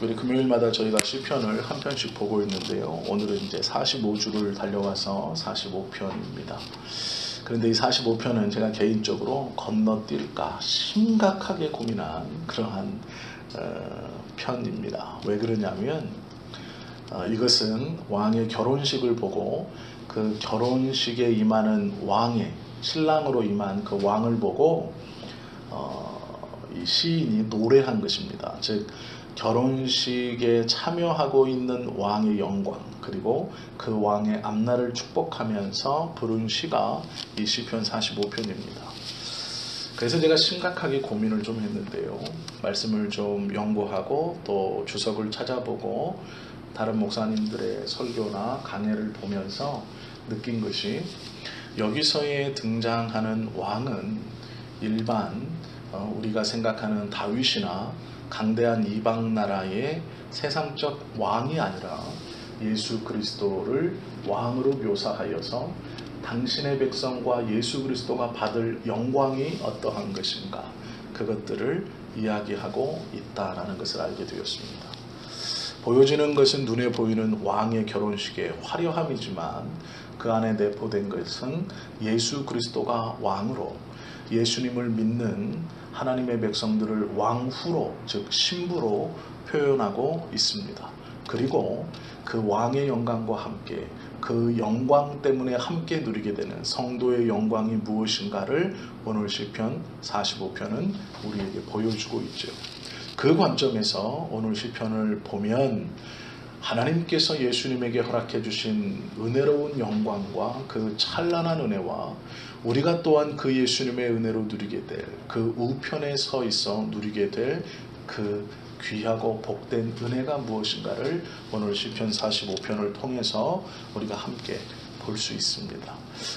우리 금요일마다 저희가 시편을 한 편씩 보고 있는데요. 오늘은 이제 45주를 달려와서 45편입니다. 그런데 이 45편은 제가 개인적으로 건너뛸까 심각하게 고민한 그러한 편입니다. 왜 그러냐면 이것은 왕의 결혼식을 보고 그 결혼식에 임하는 왕의 신랑으로 임한 그 왕을 보고 이 시인이 노래한 것입니다. 즉 결혼식에 참여하고 있는 왕의 영광, 그리고 그 왕의 앞날을 축복하면서 부른 시가 이 시편 45편입니다. 그래서 제가 심각하게 고민을 좀 했는데요. 말씀을 좀 연구하고 또 주석을 찾아보고 다른 목사님들의 설교나 강해를 보면서 느낀 것이, 여기서의 등장하는 왕은 일반 우리가 생각하는 다윗이나 강대한 이방 나라의 세상적 왕이 아니라 예수 그리스도를 왕으로 묘사하여서 당신의 백성과 예수 그리스도가 받을 영광이 어떠한 것인가, 그것들을 이야기하고 있다라는 것을 알게 되었습니다. 보여지는 것은 눈에 보이는 왕의 결혼식의 화려함이지만 그 안에 내포된 것은 예수 그리스도가 왕으로, 예수님을 믿는 하나님의 백성들을 왕후로, 즉 신부로 표현하고 있습니다. 그리고 그 왕의 영광과 함께 그 영광 때문에 함께 누리게 되는 성도의 영광이 무엇인가를 오늘 시편 45편은 우리에게 보여주고 있죠. 그 관점에서 오늘 시편을 보면 하나님께서 예수님에게 허락해 주신 은혜로운 영광과 그 찬란한 은혜와 우리가 또한 그 예수님의 은혜로 누리게 될 그 우편에 서 있어 누리게 될 그 귀하고 복된 은혜가 무엇인가를 오늘 시편 45편을 통해서 우리가 함께 볼 수 있습니다.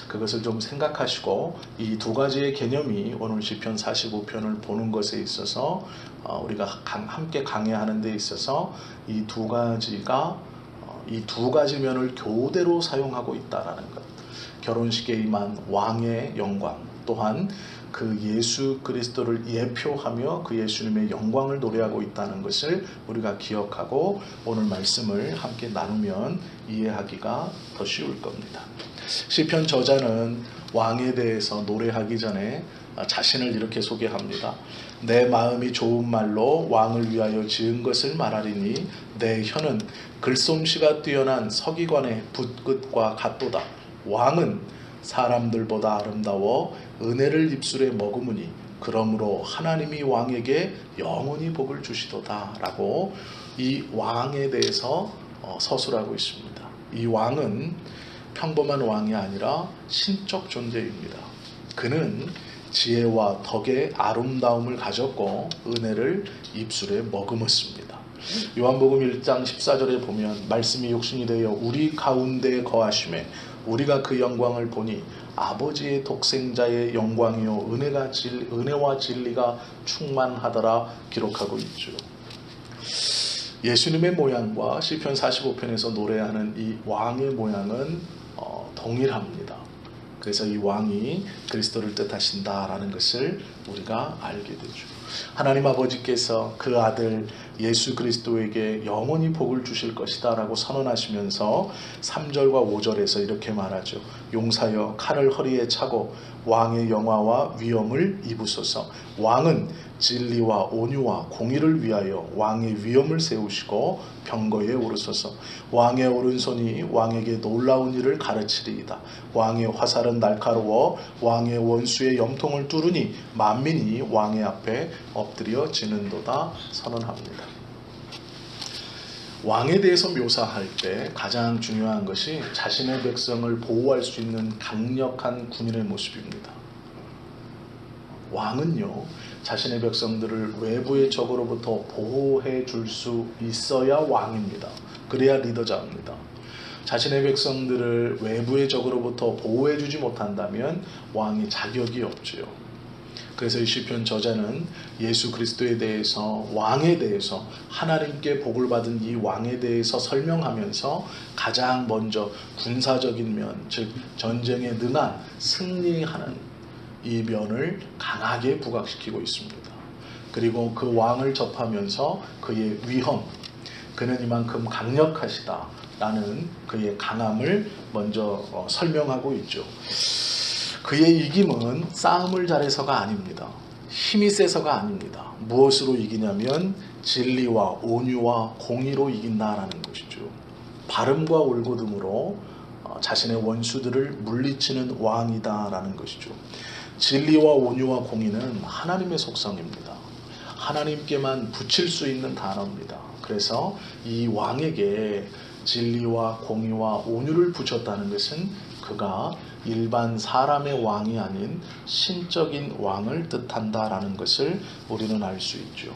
그것을 좀 생각하시고 이 두 가지의 개념이 오늘 시편 45편을 보는 것에 있어서 우리가 함께 강해하는 데 있어서 이 두 가지가 이 두 가지 면을 교대로 사용하고 있다라는 것. 결혼식에 임한 왕의 영광, 또한 그 예수 그리스도를 예표하며 그 예수님의 영광을 노래하고 있다는 것을 우리가 기억하고 오늘 말씀을 함께 나누면 이해하기가 더 쉬울 겁니다. 시편 저자는 왕에 대해서 노래하기 전에 자신을 이렇게 소개합니다. 내 마음이 좋은 말로 왕을 위하여 지은 것을 말하리니 내 혀는 글솜씨가 뛰어난 서기관의 붓끝과 같도다. 왕은 사람들보다 아름다워 은혜를 입술에 머금으니 그러므로 하나님이 왕에게 영원히 복을 주시도다 라고 이 왕에 대해서 서술하고 있습니다. 이 왕은 평범한 왕이 아니라 신적 존재입니다. 그는 지혜와 덕의 아름다움을 가졌고 은혜를 입술에 머금었습니다. 요한복음 1장 14절에 보면 말씀이 육신이 되어 우리 가운데 거하심에 우리가 그 영광을 보니 아버지의 독생자의 영광이요 은혜와 진리가 충만하더라 기록하고 있죠. 예수님의 모양과 시편 45편에서 노래하는 이 왕의 모양은 동일합니다. 그래서 이 왕이 그리스도를 뜻하신다라는 것을 우리가 알게 되죠. 하나님 아버지께서 그 아들 예수 그리스도에게 영원히 복을 주실 것이다 라고 선언하시면서 3절과 5절에서 이렇게 말하죠. 용사여 칼을 허리에 차고 왕의 영화와 위엄을 입으소서. 왕은 진리와 온유와 공의를 위하여 왕의 위엄을 세우시고 병거에 오르소서. 왕의 오른손이 왕에게 놀라운 일을 가르치리이다. 왕의 화살은 날카로워 왕의 원수의 염통을 뚫으니 만민이 왕의 앞에 엎드려 지는도다 선언합니다. 왕에 대해서 묘사할 때 가장 중요한 것이 자신의 백성을 보호할 수 있는 강력한 군인의 모습입니다. 왕은요, 자신의 백성들을 외부의 적으로부터 보호해 줄 수 있어야 왕입니다. 그래야 리더자입니다. 자신의 백성들을 외부의 적으로부터 보호해 주지 못한다면 왕이 자격이 없지요. 그래서 이 시편 저자는 예수 그리스도에 대해서, 왕에 대해서, 하나님께 복을 받은 이 왕에 대해서 설명하면서 가장 먼저 군사적인 면, 즉 전쟁에 능한 승리하는 이 면을 강하게 부각시키고 있습니다. 그리고 그 왕을 접하면서 그의 위험, 그는 이만큼 강력하시다라는 그의 강함을 먼저 설명하고 있죠. 그의 이김은 싸움을 잘해서가 아닙니다. 힘이 세서가 아닙니다. 무엇으로 이기냐면 진리와 온유와 공의로 이긴다라는 것이죠. 발음과 올곧음으로 자신의 원수들을 물리치는 왕이다라는 것이죠. 진리와 온유와 공의는 하나님의 속성입니다. 하나님께만 붙일 수 있는 단어입니다. 그래서 이 왕에게 진리와 공의와 온유를 붙였다는 것은 그가 일반 사람의 왕이 아닌 신적인 왕을 뜻한다라는 것을 우리는 알 수 있죠.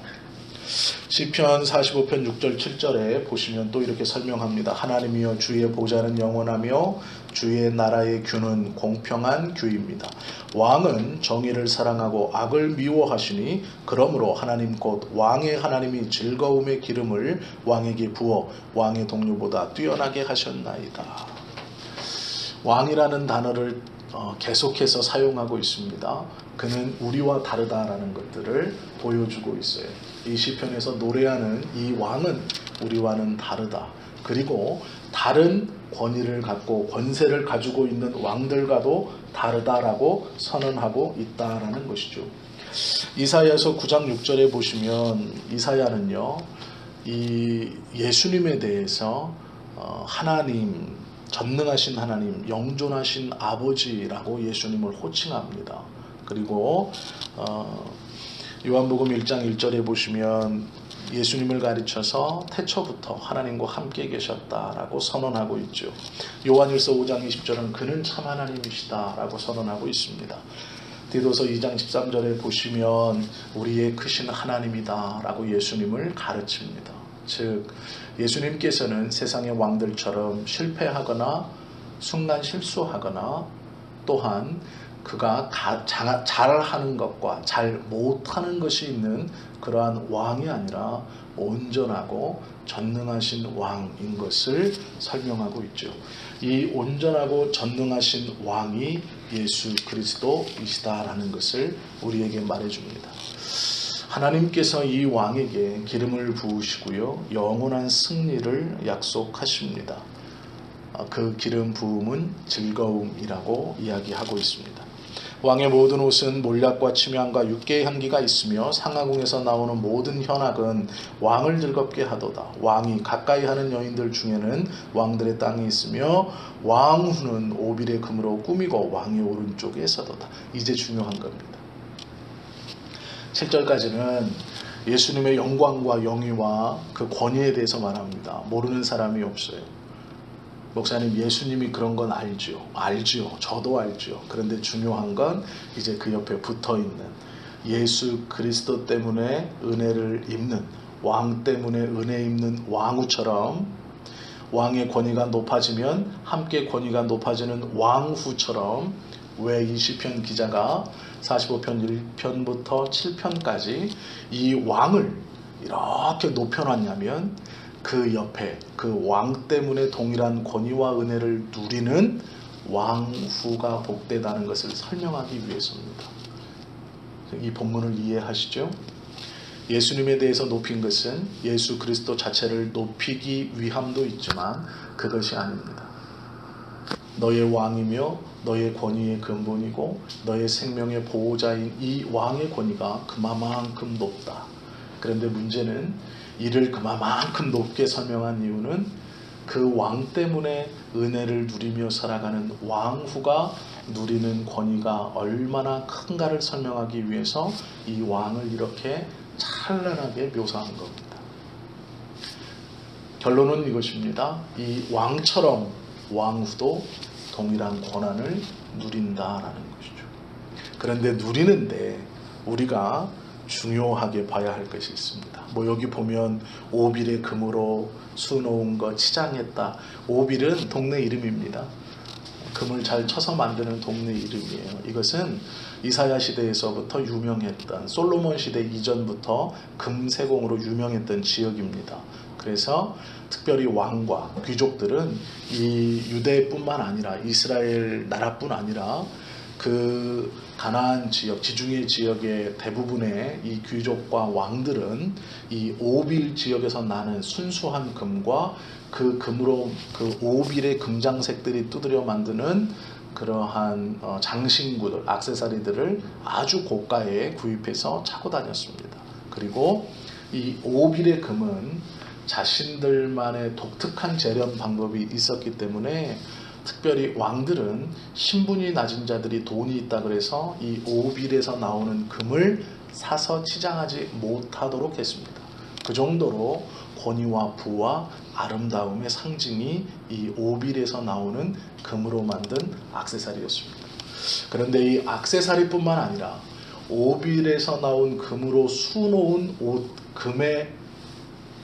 시편 45편 6절 7절에 보시면 또 이렇게 설명합니다. 하나님이여 주의 보좌는 영원하며 주의 나라의 규는 공평한 규입니다. 왕은 정의를 사랑하고 악을 미워하시니 그러므로 하나님 곧 왕의 하나님이 즐거움의 기름을 왕에게 부어 왕의 동료보다 뛰어나게 하셨나이다. 왕이라는 단어를 계속해서 사용하고 있습니다. 그는 우리와 다르다라는 것들을 보여주고 있어요. 이 시편에서 노래하는 이 왕은 우리와는 다르다. 그리고 다른 권위를 갖고 권세를 가지고 있는 왕들과도 다르다라고 선언하고 있다라는 것이죠. 이사야서 9장 6절에 보시면 이사야는요, 이 예수님에 대해서 하나님, 전능하신 하나님, 영존하신 아버지라고 예수님을 호칭합니다. 그리고 요한복음 1장 1절에 보시면 예수님을 가르쳐서 태초부터 하나님과 함께 계셨다라고 선언하고 있죠. 요한일서 5장 20절은 그는 참 하나님이시다라고 선언하고 있습니다. 디도서 2장 13절에 보시면 우리의 크신 하나님이다라고 예수님을 가르칩니다. 즉 예수님께서는 세상의 왕들처럼 실패하거나 순간 실수하거나 또한 그가 잘하는 것과 잘 못하는 것이 있는 그러한 왕이 아니라 온전하고 전능하신 왕인 것을 설명하고 있죠. 이 온전하고 전능하신 왕이 예수 그리스도이시다라는 것을 우리에게 말해줍니다. 하나님께서 이 왕에게 기름을 부으시고요, 영원한 승리를 약속하십니다. 그 기름 부음은 즐거움이라고 이야기하고 있습니다. 왕의 모든 옷은 몰약과 침향과 육개의 향기가 있으며 상하궁에서 나오는 모든 현악은 왕을 즐겁게 하도다. 왕이 가까이 하는 여인들 중에는 왕들의 땅이 있으며 왕후는 오빌의 금으로 꾸미고 왕의 오른쪽에 서도다. 이제 중요한 겁니다. 7절까지는 예수님의 영광과 영예와 그 권위에 대해서 말합니다. 모르는 사람이 없어요. 목사님, 예수님이 그런 건 알죠. 저도 알죠. 그런데 중요한 건 이제 그 옆에 붙어있는 예수 그리스도 때문에 은혜를 입는, 왕 때문에 은혜 입는 왕후처럼, 왕의 권위가 높아지면 함께 권위가 높아지는 왕후처럼, 왜 이 시편 기자가 45편 1편부터 7편까지 이 왕을 이렇게 높여놨냐면 그 옆에 그 왕 때문에 동일한 권위와 은혜를 누리는 왕후가 복되다는 것을 설명하기 위해서입니다. 이 본문을 이해하시죠? 예수님에 대해서 높인 것은 예수 그리스도 자체를 높이기 위함도 있지만 그것이 아닙니다. 너의 왕이며 너의 권위의 근본이고 너의 생명의 보호자인 이 왕의 권위가 그만큼 높다. 그런데 문제는 이를 그만큼 높게 설명한 이유는 그 왕 때문에 은혜를 누리며 살아가는 왕후가 누리는 권위가 얼마나 큰가를 설명하기 위해서 이 왕을 이렇게 찬란하게 묘사한 겁니다. 결론은 이것입니다. 이 왕처럼 왕후도 동일한 권한을 누린다라는 것이죠. 그런데 누리는데 우리가 중요하게 봐야 할 것이 있습니다. 여기 보면 오빌의 금으로 수놓은 거 치장했다. 오빌은 동네 이름입니다. 금을 잘 쳐서 만드는 동네 이름이에요. 이것은 이사야 시대에서부터 유명했던, 솔로몬 시대 이전부터 금세공으로 유명했던 지역입니다. 그래서 특별히 왕과 귀족들은 이 유대뿐만 아니라 이스라엘 나라뿐 아니라 그 가나안 지역, 지중해 지역의 대부분의 이 귀족과 왕들은 이 오빌 지역에서 나는 순수한 금과 그 금으로 그 오빌의 금장색들이 두드려 만드는 그러한 장신구들, 액세서리들을 아주 고가에 구입해서 차고 다녔습니다. 그리고 이 오빌의 금은 자신들만의 독특한 재련 방법이 있었기 때문에 특별히 왕들은 신분이 낮은 자들이 돈이 있다 그래서 이 오빌에서 나오는 금을 사서 치장하지 못하도록 했습니다. 그 정도로 권위와 부와 아름다움의 상징이 이 오빌에서 나오는 금으로 만든 액세서리였습니다. 그런데 이 액세서리뿐만 아니라 오빌에서 나온 금으로 수놓은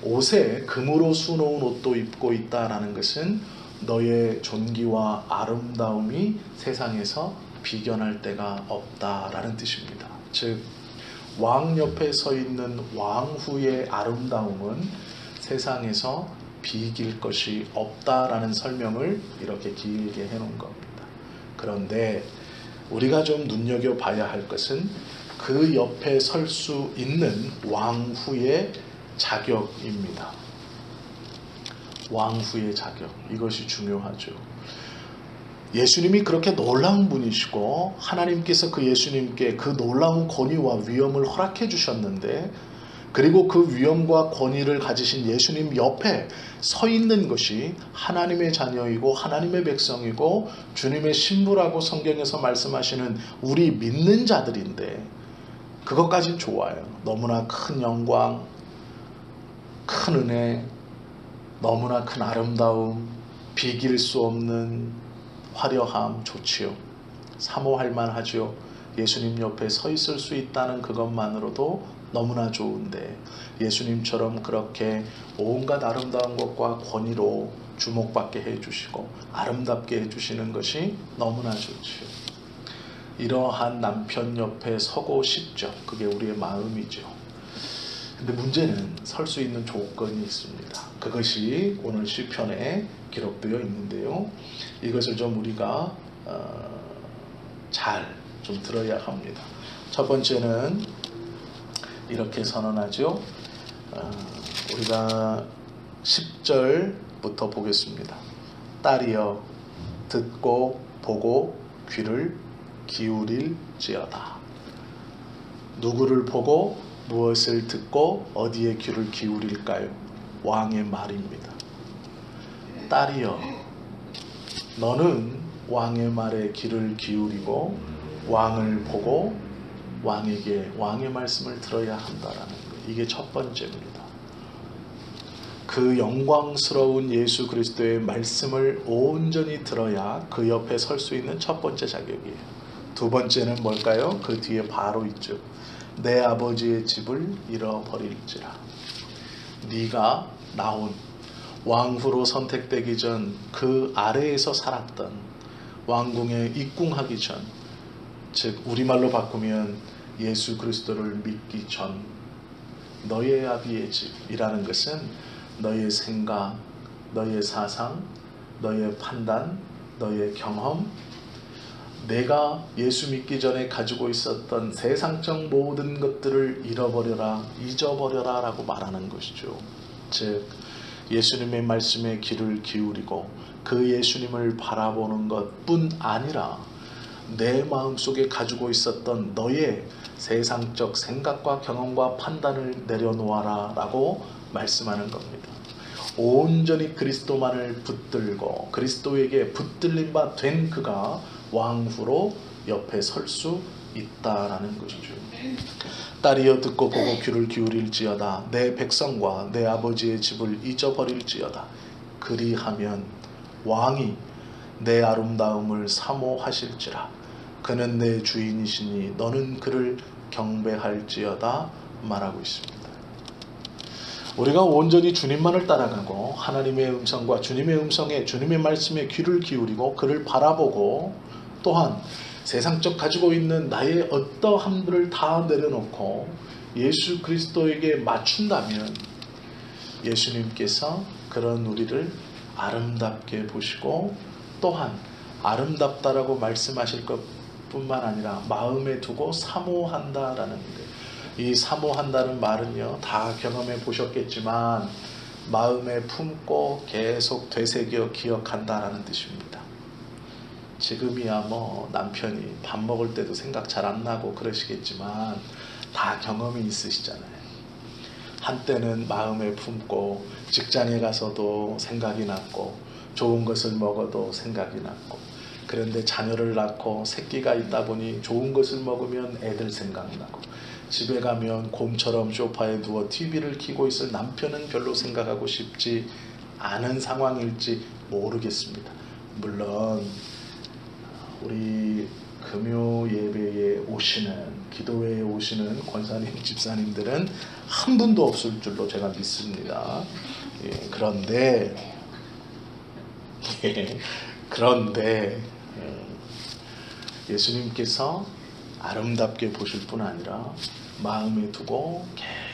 옷에 금으로 수놓은 옷도 입고 있다라는 것은 너의 존귀와 아름다움이 세상에서 비견할 데가 없다라는 뜻입니다. 즉, 왕 옆에 서 있는 왕후의 아름다움은 세상에서 비길 것이 없다라는 설명을 이렇게 길게 해놓은 겁니다. 그런데 우리가 좀 눈여겨봐야 할 것은 그 옆에 설 수 있는 왕후의 자격입니다. 왕후의 자격, 이것이 중요하죠. 예수님이 그렇게 놀라운 분이시고 하나님께서 그 예수님께 그 놀라운 권위와 위엄을 허락해 주셨는데, 그리고 그 위엄과 권위를 가지신 예수님 옆에 서 있는 것이 하나님의 자녀이고 하나님의 백성이고 주님의 신부라고 성경에서 말씀하시는 우리 믿는 자들인데, 그것까진 좋아요. 너무나 큰 영광, 큰 은혜, 너무나 큰 아름다움, 비길 수 없는 화려함 좋지요. 사모할 만하죠. 예수님 옆에 서 있을 수 있다는 그것만으로도 너무나 좋은데, 예수님처럼 그렇게 온갖 아름다운 것과 권위로 주목받게 해주시고 아름답게 해주시는 것이 너무나 좋지요. 이러한 남편 옆에 서고 싶죠. 그게 우리의 마음이죠. 근데 문제는 설 수 있는 조건이 있습니다. 그것이 오늘 시편에 기록되어 있는데요. 이것을 좀 우리가 잘 좀 들어야 합니다. 첫 번째는 이렇게 선언하죠. 우리가 10절부터 보겠습니다. 딸이여, 듣고 보고 귀를 기울일지어다. 누구를 보고 무엇을 듣고 어디에 귀를 기울일까요? 왕의 말입니다. 딸이여, 너는 왕의 말에 귀를 기울이고 왕을 보고 왕의 말씀을 들어야 한다라는 것. 이게 첫 번째입니다. 그 영광스러운 예수 그리스도의 말씀을 온전히 들어야 그 옆에 설 수 있는 첫 번째 자격이에요. 두 번째는 뭘까요? 그 뒤에 바로 있죠. 내 아버지의 집을 잃어버릴지라. 네가 나온 왕후로 선택되기 전 그 아래에서 살았던 왕궁에 입궁하기 전, 즉 우리말로 바꾸면 예수 그리스도를 믿기 전 너의 아비의 집이라는 것은 너의 생각, 너의 사상, 너의 판단, 너의 경험, 내가 예수 믿기 전에 가지고 있었던 세상적 모든 것들을 잃어버려라, 잊어버려라 라고 말하는 것이죠. 즉 예수님의 말씀에 귀를 기울이고 그 예수님을 바라보는 것뿐 아니라 내 마음속에 가지고 있었던 너의 세상적 생각과 경험과 판단을 내려놓아라 라고 말씀하는 겁니다. 온전히 그리스도만을 붙들고 그리스도에게 붙들린 바 된 그가 왕후로 옆에 설 수 있다라는 것이죠. 딸이여, 듣고 보고 귀를 기울일지어다. 내 백성과 내 아버지의 집을 잊어버릴지어다. 그리하면 왕이 내 아름다움을 사모하실지라. 그는 내 주인이시니 너는 그를 경배할지어다 말하고 있습니다. 우리가 온전히 주님만을 따라가고 하나님의 음성과 주님의 음성에, 주님의 말씀에 귀를 기울이고 그를 바라보고, 또한 세상적 가지고 있는 나의 어떠함들을 다 내려놓고 예수 그리스도에게 맞춘다면 예수님께서 그런 우리를 아름답게 보시고, 또한 아름답다라고 말씀하실 뿐만 아니라 마음에 두고 사모한다라는 거예요. 이 사모한다는 말은요, 다 경험해 보셨겠지만 마음에 품고 계속 되새겨 기억한다라는 뜻입니다. 지금이야 뭐 남편이 밥 먹을 때도 생각 잘 안 나고 그러시겠지만 다 경험이 있으시잖아요. 한때는 마음에 품고 직장에 가서도 생각이 났고 좋은 것을 먹어도 생각이 났고, 그런데 자녀를 낳고 새끼가 있다 보니 좋은 것을 먹으면 애들 생각나고, 집에 가면 곰처럼 소파에 누워 TV를 켜고 있을 남편은 별로 생각하고 싶지 않은 상황일지 모르겠습니다. 물론 우리 금요 예배에 오시는, 기도회에 오시는 권사님, 집사님들은 한 분도 없을 줄로 제가 믿습니다. 그런데 예수님께서 아름답게 보실 뿐 아니라 마음에 두고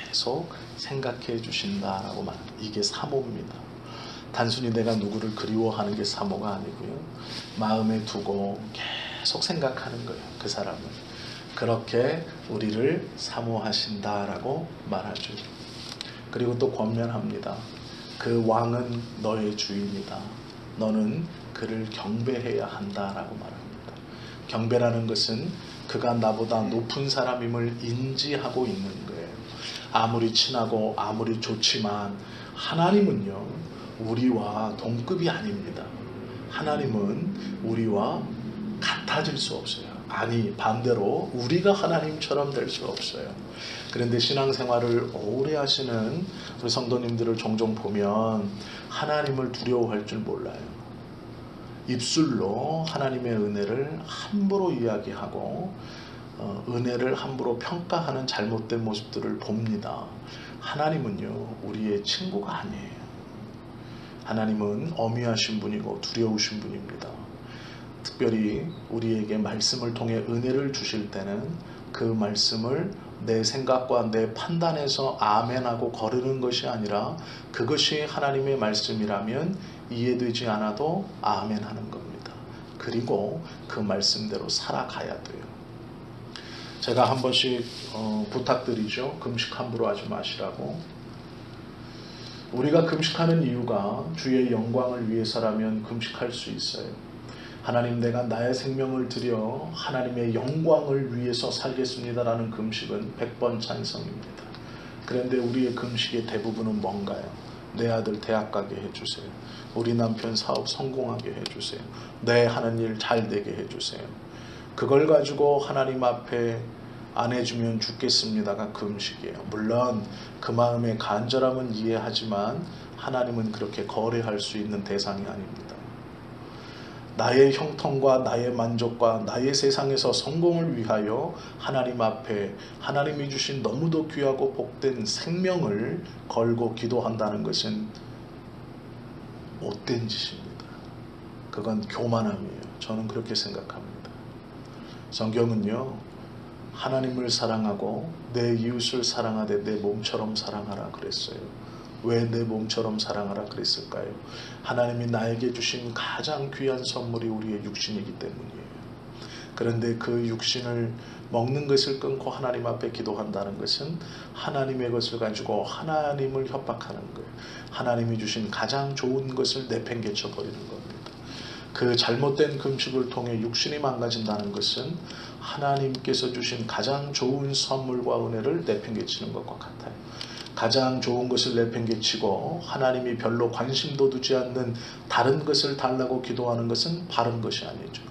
계속 생각해 주신다라고 말합니다. 이게 사모입니다. 단순히 내가 누구를 그리워하는 게 사모가 아니고요, 마음에 두고 계속 생각하는 거예요. 그 사람을. 그렇게 우리를 사모하신다라고 말하죠. 그리고 또 권면합니다. 그 왕은 너의 주인이다. 너는 그를 경배해야 한다라고 말합니다. 경배라는 것은 그가 나보다 높은 사람임을 인지하고 있는 거예요. 아무리 친하고 아무리 좋지만 하나님은요, 우리와 동급이 아닙니다. 하나님은 우리와 같아질 수 없어요. 아니, 반대로 우리가 하나님처럼 될 수 없어요. 그런데 신앙생활을 오래 하시는 우리 성도님들을 종종 보면 하나님을 두려워할 줄 몰라요. 입술로 하나님의 은혜를 함부로 이야기하고 은혜를 함부로 평가하는 잘못된 모습들을 봅니다. 하나님은요, 우리의 친구가 아니에요. 하나님은 엄위하신 분이고 두려우신 분입니다. 특별히 우리에게 말씀을 통해 은혜를 주실 때는 그 말씀을 내 생각과 내 판단에서 아멘하고 거르는 것이 아니라 그것이 하나님의 말씀이라면 이해되지 않아도 아멘하는 겁니다. 그리고 그 말씀대로 살아가야 돼요. 제가 한 번씩 부탁드리죠. 금식 함부로 하지 마시라고. 우리가 금식하는 이유가 주의 영광을 위해서라면 금식할 수 있어요. 하나님, 내가 나의 생명을 드려 하나님의 영광을 위해서 살겠습니다라는 금식은 100번 찬성입니다. 그런데 우리의 금식의 대부분은 뭔가요? 내 아들 대학 가게 해주세요. 우리 남편 사업 성공하게 해주세요. 내 하는 일 잘 되게 해주세요. 그걸 가지고 하나님 앞에 안 해주면 죽겠습니다가 금식이에요. 물론 그 마음의 간절함은 이해하지만 하나님은 그렇게 거래할 수 있는 대상이 아닙니다. 나의 형통과 나의 만족과 나의 세상에서 성공을 위하여 하나님 앞에 하나님이 주신 너무도 귀하고 복된 생명을 걸고 기도한다는 것은 못된 짓입니다. 그건 교만함이에요. 저는 그렇게 생각합니다. 성경은요, 하나님을 사랑하고 내 이웃을 사랑하되 내 몸처럼 사랑하라 그랬어요. 왜 내 몸처럼 사랑하라 그랬을까요? 하나님이 나에게 주신 가장 귀한 선물이 우리의 육신이기 때문이에요. 그런데 그 육신을 먹는 것을 끊고 하나님 앞에 기도한다는 것은 하나님의 것을 가지고 하나님을 협박하는 거예요. 하나님이 주신 가장 좋은 것을 내팽개쳐 버리는 겁니다. 그 잘못된 금식을 통해 육신이 망가진다는 것은 하나님께서 주신 가장 좋은 선물과 은혜를 내팽개치는 것과 같아요. 가장 좋은 것을 내팽개치고 하나님이 별로 관심도 두지 않는 다른 것을 달라고 기도하는 것은 바른 것이 아니죠.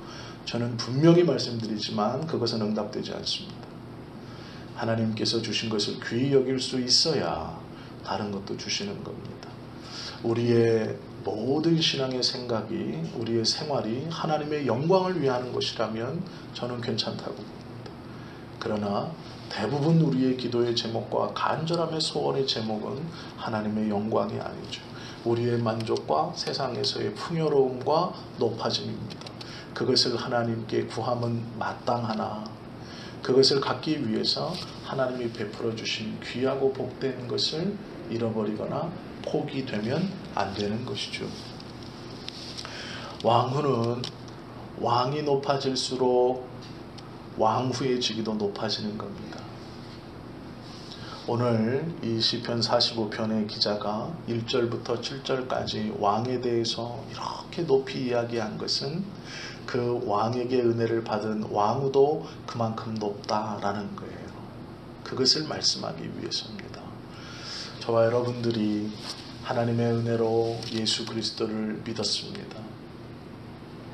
저는 분명히 말씀드리지만 그것은 응답되지 않습니다. 하나님께서 주신 것을 귀히 여길 수 있어야 다른 것도 주시는 겁니다. 우리의 모든 신앙의 생각이, 우리의 생활이 하나님의 영광을 위하는 것이라면 저는 괜찮다고 봅니다. 그러나 대부분 우리의 기도의 제목과 간절함의 소원의 제목은 하나님의 영광이 아니죠. 우리의 만족과 세상에서의 풍요로움과 높아짐입니다. 그것을 하나님께 구함은 마땅하나 그것을 갖기 위해서 하나님이 베풀어 주신 귀하고 복된 것을 잃어버리거나 포기되면 안 되는 것이죠. 왕후는 왕이 높아질수록 왕후의 직위도 높아지는 겁니다. 오늘 이 시편 45편의 기자가 1절부터 7절까지 왕에 대해서 이렇게 높이 이야기한 것은 그 왕에게 은혜를 받은 왕후도 그만큼 높다라는 거예요. 그것을 말씀하기 위해서입니다. 저와 여러분들이 하나님의 은혜로 예수 그리스도를 믿었습니다.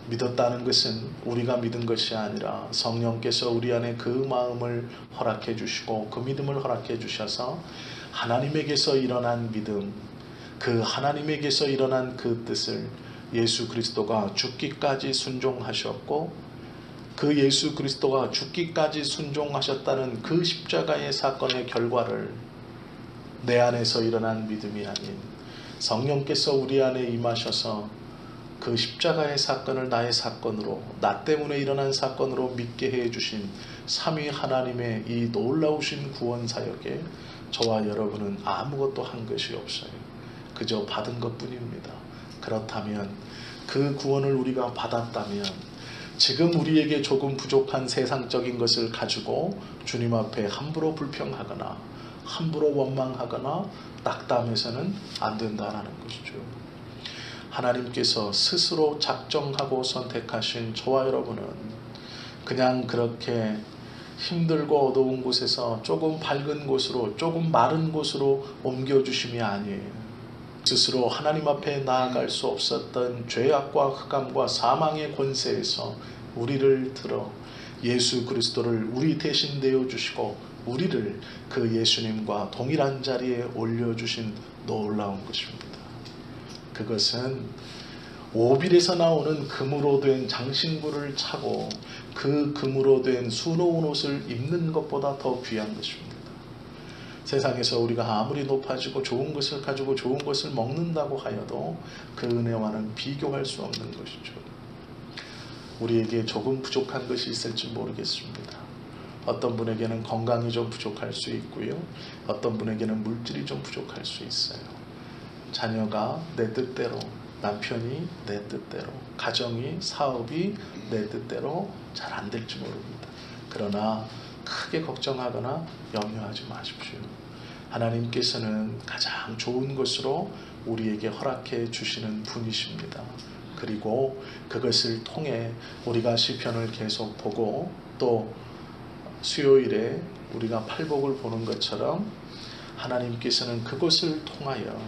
믿었다는 것은 우리가 믿은 것이 아니라 성령께서 우리 안에 그 마음을 허락해 주시고 그 믿음을 허락해 주셔서 하나님에게서 일어난 믿음, 그 하나님에게서 일어난 그 뜻을 예수 그리스도가 죽기까지 순종하셨고, 그 예수 그리스도가 죽기까지 순종하셨다는 그 십자가의 사건의 결과를 내 안에서 일어난 믿음이 아닌 성령께서 우리 안에 임하셔서 그 십자가의 사건을 나의 사건으로, 나 때문에 일어난 사건으로 믿게 해주신 삼위 하나님의 이 놀라우신 구원 사역에 저와 여러분은 아무것도 한 것이 없어요. 그저 받은 것뿐입니다. 그렇다면 그 구원을 우리가 받았다면 지금 우리에게 조금 부족한 세상적인 것을 가지고 주님 앞에 함부로 불평하거나 함부로 원망하거나 낙담해서는 안 된다는 것이죠. 하나님께서 스스로 작정하고 선택하신 저와 여러분은 그냥 그렇게 힘들고 어두운 곳에서 조금 밝은 곳으로, 조금 마른 곳으로 옮겨주심이 아니에요. 스스로 하나님 앞에 나아갈 수 없었던 죄악과 흑암과 사망의 권세에서 우리를 들어 예수 그리스도를 우리 대신 내어주시고 우리를 그 예수님과 동일한 자리에 올려주신 놀라운 것입니다. 그것은 오빌에서 나오는 금으로 된 장신구를 차고 그 금으로 된 수놓은 옷을 입는 것보다 더 귀한 것입니다. 세상에서 우리가 아무리 높아지고 좋은 것을 가지고 좋은 것을 먹는다고 하여도 그 은혜와는 비교할 수 없는 것이죠. 우리에게 조금 부족한 것이 있을지 모르겠습니다. 어떤 분에게는 건강이 좀 부족할 수 있고요. 어떤 분에게는 물질이 좀 부족할 수 있어요. 자녀가 내 뜻대로, 남편이 내 뜻대로, 가정이, 사업이 내 뜻대로 잘 안 될지 모릅니다. 그러나 크게 걱정하거나 염려하지 마십시오. 하나님께서는 가장 좋은 것으로 우리에게 허락해 주시는 분이십니다. 그리고 그것을 통해 우리가 시편을 계속 보고 또 수요일에 우리가 팔복을 보는 것처럼 하나님께서는 그것을 통하여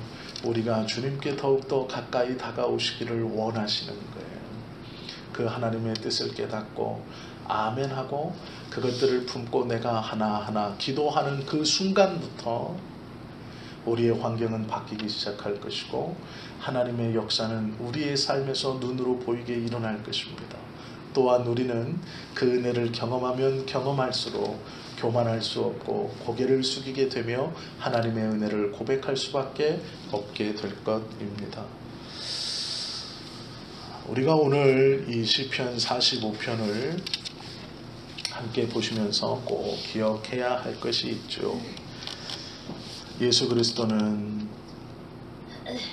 우리가 주님께 더욱더 가까이 다가오시기를 원하시는 거예요. 그 하나님의 뜻을 깨닫고 아멘하고 그것들을 품고 내가 하나하나 기도하는 그 순간부터 우리의 환경은 바뀌기 시작할 것이고 하나님의 역사는 우리의 삶에서 눈으로 보이게 일어날 것입니다. 또한 우리는 그 은혜를 경험하면 경험할수록 교만할 수 없고 고개를 숙이게 되며 하나님의 은혜를 고백할 수밖에 없게 될 것입니다. 우리가 오늘 이 시편 45편을 함께 보시면서 꼭 기억해야 할 것이 있죠. 예수 그리스도는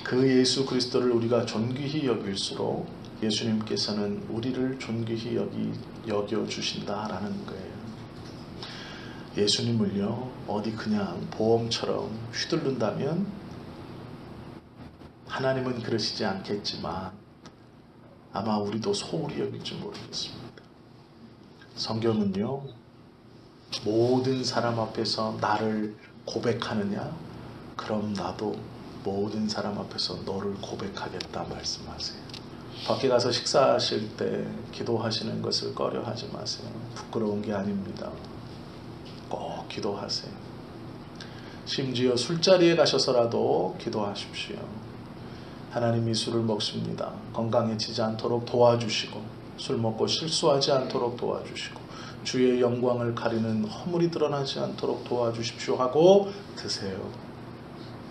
그 예수 그리스도를 우리가 존귀히 여길수록 예수님께서는 우리를 존귀히 여겨주신다라는 거예요. 예수님을요, 어디 그냥 보험처럼 휘둘른다면 하나님은 그러시지 않겠지만 아마 우리도 소홀히 여길지 모르겠습니다. 성경은요, 모든 사람 앞에서 나를 고백하느냐? 그럼 나도 모든 사람 앞에서 너를 고백하겠다 말씀하세요. 밖에 가서 식사하실 때 기도하시는 것을 꺼려하지 마세요. 부끄러운 게 아닙니다. 꼭 기도하세요. 심지어 술자리에 가셔서라도 기도하십시오. 하나님이 술을 먹습니다. 건강해지지 않도록 도와주시고 술 먹고 실수하지 않도록 도와주시고 주의 영광을 가리는 허물이 드러나지 않도록 도와주십시오 하고 드세요.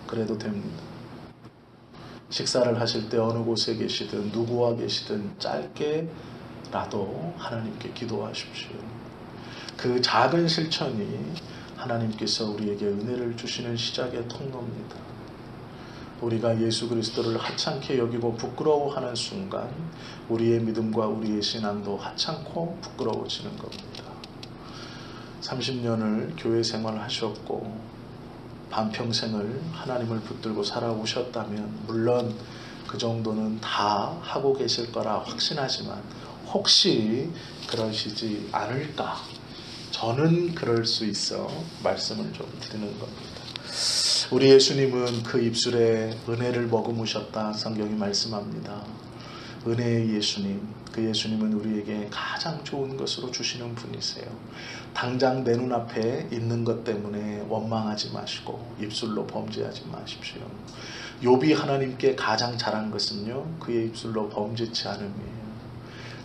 그래도 됩니다. 식사를 하실 때 어느 곳에 계시든 누구와 계시든 짧게라도 하나님께 기도하십시오. 그 작은 실천이 하나님께서 우리에게 은혜를 주시는 시작의 통로입니다. 우리가 예수 그리스도를 하찮게 여기고 부끄러워하는 순간 우리의 믿음과 우리의 신앙도 하찮고 부끄러워지는 겁니다. 30년을 교회 생활을 하셨고 반평생을 하나님을 붙들고 살아오셨다면 물론 그 정도는 다 하고 계실 거라 확신하지만 혹시 그러시지 않을까, 저는 그럴 수 있어 말씀을 좀 드리는 겁니다. 우리 예수님은 그 입술에 은혜를 머금으셨다 성경이 말씀합니다. 은혜의 예수님, 그 예수님은 우리에게 가장 좋은 것으로 주시는 분이세요. 당장 내 눈앞에 있는 것 때문에 원망하지 마시고 입술로 범죄하지 마십시오. 욥이 하나님께 가장 잘한 것은요, 그의 입술로 범죄치 않음이에요.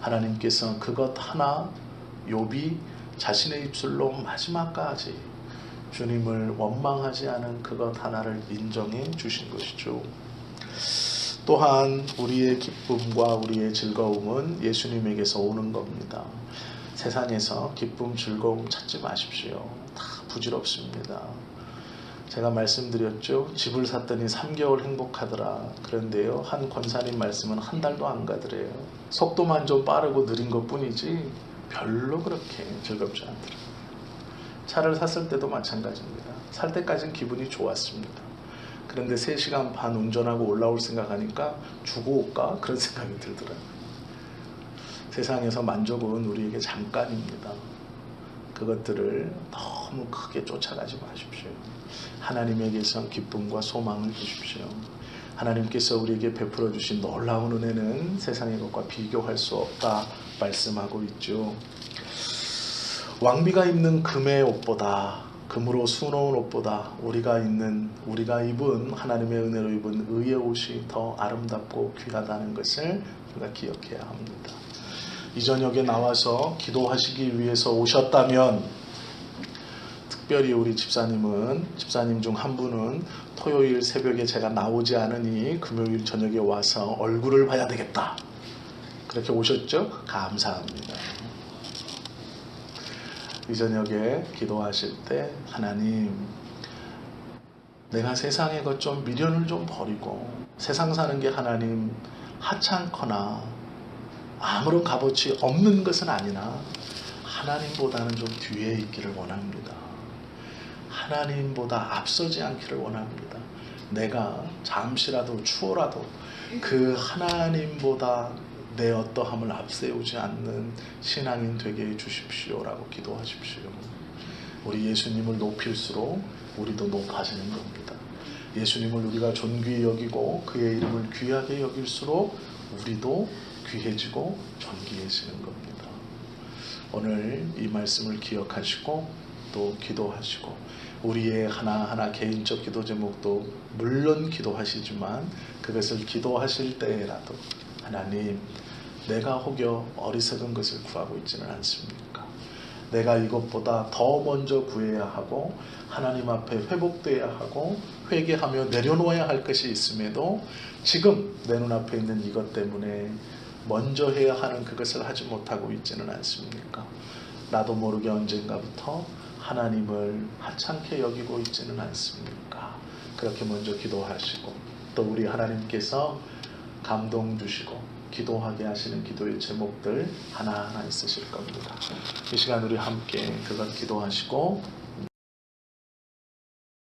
하나님께서 그것 하나 욥이 자신의 입술로 마지막까지 주님을 원망하지 않은 그것 하나를 인정해 주신 것이죠. 또한 우리의 기쁨과 우리의 즐거움은 예수님에게서 오는 겁니다. 세상에서 기쁨, 즐거움 찾지 마십시오. 다 부질없습니다. 제가 말씀드렸죠. 집을 샀더니 3개월 행복하더라. 그런데요, 한 권사님 말씀은 한 달도 안 가더래요. 속도만 좀 빠르고 느린 것 뿐이지 별로 그렇게 즐겁지 않더라. 차를 샀을 때도 마찬가지입니다. 살 때까지는 기분이 좋았습니다. 그런데 3시간 반 운전하고 올라올 생각하니까 주고 올까? 그런 생각이 들더라고요. 세상에서 만족은 우리에게 잠깐입니다. 그것들을 너무 크게 쫓아가지 마십시오. 하나님에게서 기쁨과 소망을 주십시오. 하나님께서 우리에게 베풀어 주신 놀라운 은혜는 세상의 것과 비교할 수 없다 말씀하고 있죠. 왕비가 입는 금의 옷보다, 금으로 수놓은 옷보다 우리가 입은 하나님의 은혜로 입은 의의 옷이 더 아름답고 귀하다는 것을 우리가 기억해야 합니다. 이 저녁에 나와서 기도하시기 위해서 오셨다면, 특별히 우리 집사님 중 한 분은 토요일 새벽에 제가 나오지 않으니 금요일 저녁에 와서 얼굴을 봐야 되겠다, 그렇게 오셨죠? 감사합니다. 이 저녁에 기도하실 때 하나님, 내가 세상의 것 좀 미련을 좀 버리고, 세상 사는 게 하나님 하찮거나 아무런 값어치 없는 것은 아니나 하나님보다는 좀 뒤에 있기를 원합니다. 하나님보다 앞서지 않기를 원합니다. 내가 잠시라도 추워라도 그 하나님보다 내 어떠함을 앞세우지 않는 신앙인 되게 해주십시오라고 기도하십시오. 우리 예수님을 높일수록 우리도 높아지는 겁니다. 예수님을 우리가 존귀히 여기고 그의 이름을 귀하게 여길수록 우리도 귀해지고 존귀해지는 겁니다. 오늘 이 말씀을 기억하시고 또 기도하시고, 우리의 하나하나 개인적 기도 제목도 물론 기도하시지만 그것을 기도하실 때라도 하나님, 내가 혹여 어리석은 것을 구하고 있지는 않습니까? 내가 이것보다 더 먼저 구해야 하고 하나님 앞에 회복되어야 하고 회개하며 내려놓아야 할 것이 있음에도 지금 내 눈앞에 있는 이것 때문에 먼저 해야 하는 그것을 하지 못하고 있지는 않습니까? 나도 모르게 언젠가부터 하나님을 하찮게 여기고 있지는 않습니까? 그렇게 먼저 기도하시고, 또 우리 하나님께서 감동 주시고 기도하게 하시는 기도의 제목들 하나하나 있으실 겁니다. 이 시간 우리 함께 그걸 기도하시고